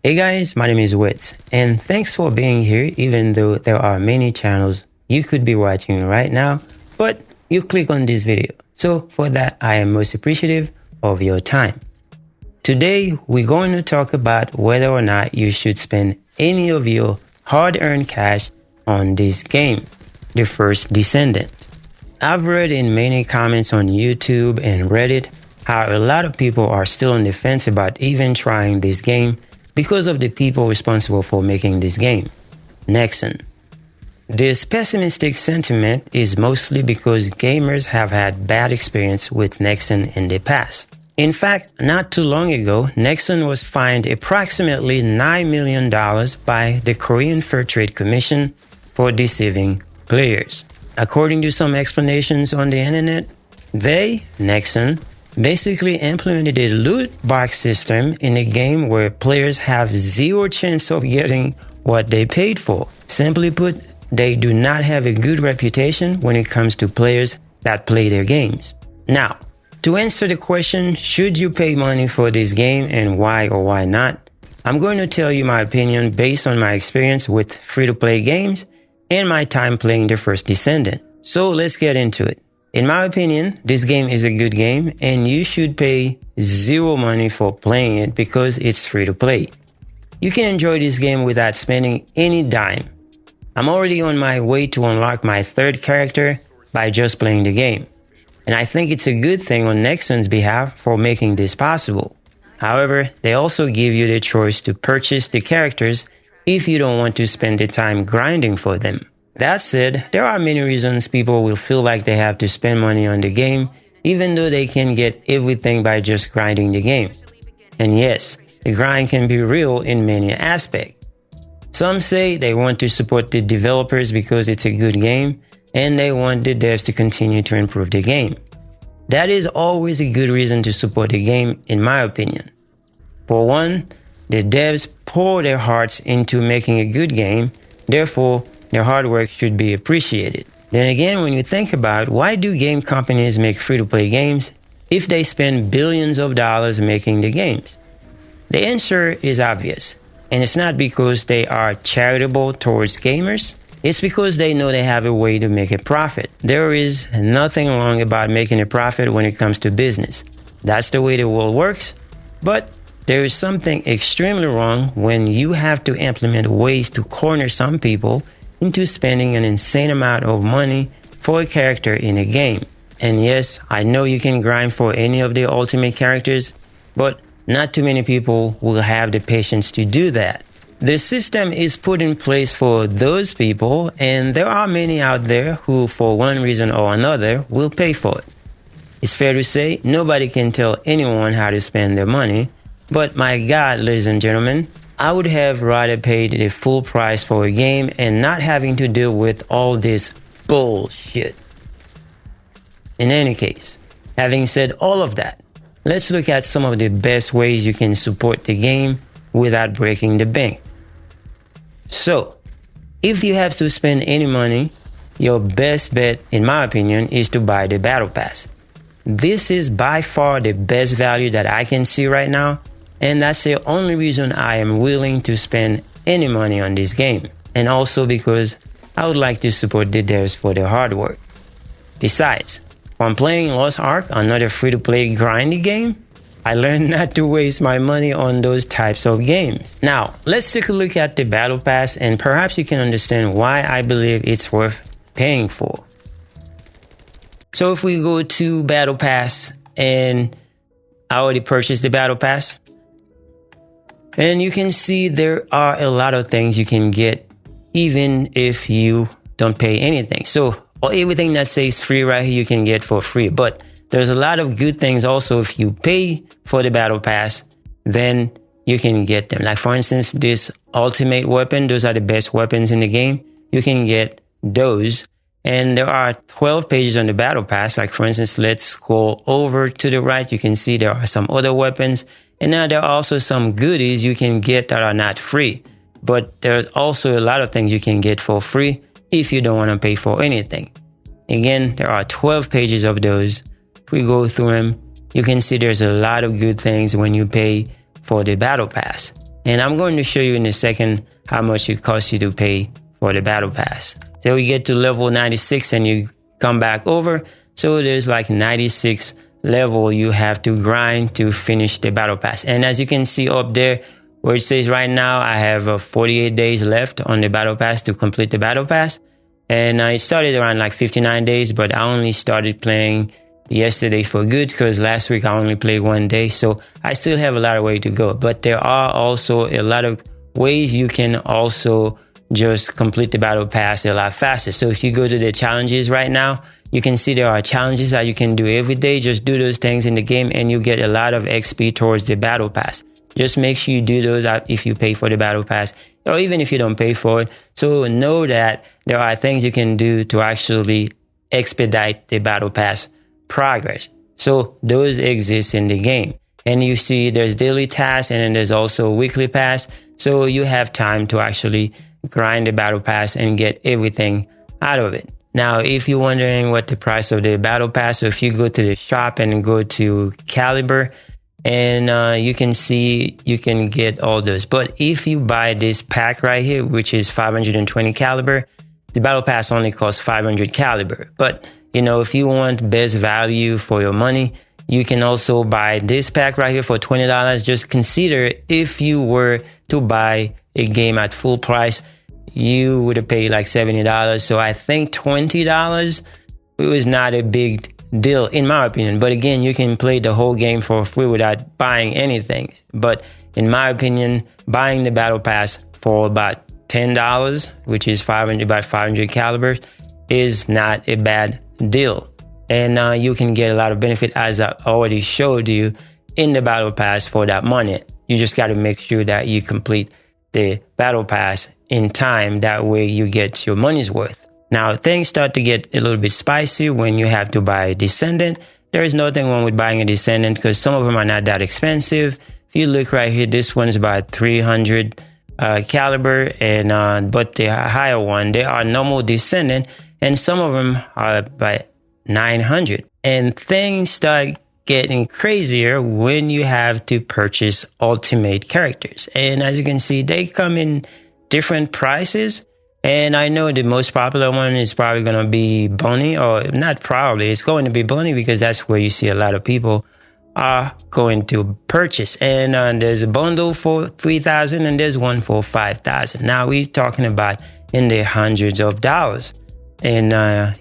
Hey guys, my name is Wits, and thanks for being here even though there are many channels you could be watching right now, but you click on this video. So for that, I am most appreciative of your time. Today, we're going to talk about whether or not you should spend any of your hard-earned cash on this game, the first Descendant. I've read in many comments on YouTube and Reddit how a lot of people are still on the fence about even trying this game because of the people responsible for making this game, Nexon. This pessimistic sentiment is mostly because gamers have had bad experience with Nexon in the past. In fact, not too long ago, Nexon was fined approximately $9 million by the Korean Fair Trade Commission for deceiving players. According to some explanations on the internet, Nexon, basically implemented a loot box system in a game where players have zero chance of getting what they paid for. Simply put, they do not have a good reputation when it comes to players that play their games. Now, to answer the question, should you pay money for this game and why or why not, I'm going to tell you my opinion based on my experience with free-to-play games and my time playing the first Descendant. So let's get into it. In my opinion, this game is a good game and you should pay zero money for playing it because it's free to play. You can enjoy this game without spending any dime. I'm already on my way to unlock my third character by just playing the game. And I think it's a good thing on Nexon's behalf for making this possible. However, they also give you the choice to purchase the characters if you don't want to spend the time grinding for them. That said, there are many reasons people will feel like they have to spend money on the game, even though they can get everything by just grinding the game. And yes, the grind can be real in many aspects. Some say they want to support the developers because it's a good game, and they want the devs to continue to improve the game. That is always a good reason to support the game, in my opinion. For one, the devs pour their hearts into making a good game, therefore, their hard work should be appreciated. Then again, when you think about why do game companies make free-to-play games if they spend billions of dollars making the games? The answer is obvious, and it's not because they are charitable towards gamers. It's because they know they have a way to make a profit. There is nothing wrong about making a profit when it comes to business. That's the way the world works, but there is something extremely wrong when you have to implement ways to corner some people into spending an insane amount of money for a character in a game. And yes, I know you can grind for any of the ultimate characters, but not too many people will have the patience to do that. The system is put in place for those people, and there are many out there who, for one reason or another, will pay for it. It's fair to say nobody can tell anyone how to spend their money, but my God, ladies and gentlemen, I would have rather paid the full price for a game and not having to deal with all this bullshit. In any case, having said all of that, let's look at some of the best ways you can support the game without breaking the bank. So, if you have to spend any money, your best bet, in my opinion, is to buy the Battle Pass. This is by far the best value that I can see right now, and that's the only reason I am willing to spend any money on this game. And also because I would like to support the devs for their hard work. Besides, when playing Lost Ark, another free-to-play grindy game, I learned not to waste my money on those types of games. Now, let's take a look at the Battle Pass and perhaps you can understand why I believe it's worth paying for. So if we go to Battle Pass, and I already purchased the Battle Pass, and you can see there are a lot of things you can get even if you don't pay anything. So everything that says free right here you can get for free. But there's a lot of good things also if you pay for the Battle Pass, then you can get them. Like for instance, this ultimate weapon, those are the best weapons in the game. You can get those. And there are 12 pages on the Battle Pass. Like for instance, let's scroll over to the right. You can see there are some other weapons. And now there are also some goodies you can get that are not free. But there's also a lot of things you can get for free if you don't want to pay for anything. Again, there are 12 pages of those. If we go through them, you can see there's a lot of good things when you pay for the Battle Pass. And I'm going to show you in a second how much it costs you to pay for the battle pass. So you get to level 96 and you come back over. So there's like 96 level you have to grind to finish the battle pass. And as you can see up there where it says right now, I have 48 days left on the battle pass to complete the battle pass. And it started around like 59 days, but I only started playing yesterday for good because last week I only played 1 day. So I still have a lot of way to go, but there are also a lot of ways you can also just complete the battle pass a lot faster. So if you go to the challenges right now, you can see there are challenges that you can do every day. Just do those things in the game and you get a lot of XP towards the battle pass. Just make sure you do those if you pay for the battle pass, or even if you don't pay for it. So know that there are things you can do to actually expedite the battle pass progress. So those exist in the game. And you see there's daily tasks and then there's also weekly pass. So you have time to actually grind the battle pass and get everything out of it. Now, if you're wondering what the price of the battle pass, so if you go to the shop and go to caliber, and you can see you can get all those. But if you buy this pack right here, which is 520 caliber, the battle pass only costs 500 caliber. But you know, if you want best value for your money, you can also buy this pack right here for $20. Just consider if you were to buy a game at full price, you would have paid like $70. So I think $20 was not a big deal in my opinion. But again, you can play the whole game for free without buying anything. But in my opinion, buying the battle pass for about $10, which is about 500 calibers, is not a bad deal. And you can get a lot of benefit, as I already showed you, in the battle pass for that money. You just got to make sure that you complete the battle pass in time. That way you get your money's worth. Now, things start to get a little bit spicy when you have to buy a Descendant. There is nothing wrong with buying a Descendant because some of them are not that expensive. If you look right here, this one is about 300 caliber, and but the higher one, they are normal Descendant, and some of them are about 900. And things start getting crazier when you have to purchase ultimate characters. And as you can see, they come in different prices. And I know the most popular one is probably going to be Bunny, or not probably, it's going to be Bunny because that's where you see a lot of people are going to purchase. And there's a bundle for 3,000 and there's one for 5,000. Now we're talking about in the hundreds of dollars in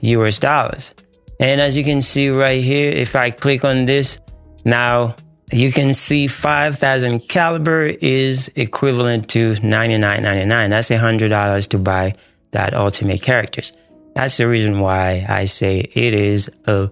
US dollars. And as you can see right here, if I click on this, now you can see 5,000 caliber is equivalent to $99.99. That's $100 to buy that ultimate characters. That's the reason why I say it is a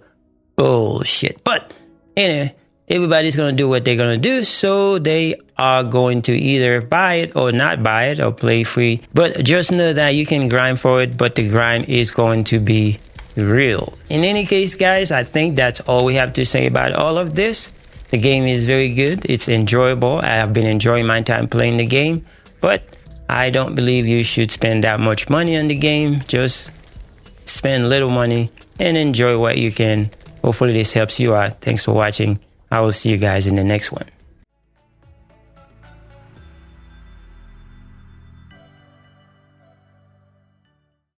bullshit. But anyway, everybody's going to do what they're going to do. So they are going to either buy it or not buy it or play free. But just know that you can grind for it, but the grind is going to be real. In any case, guys, I think that's all we have to say about all of this. The game is very good. It's enjoyable. I have been enjoying my time playing the game, but I don't believe you should spend that much money on the game. Just spend little money and enjoy what you can. Hopefully this helps you out. Thanks for watching. I will see you guys in the next one.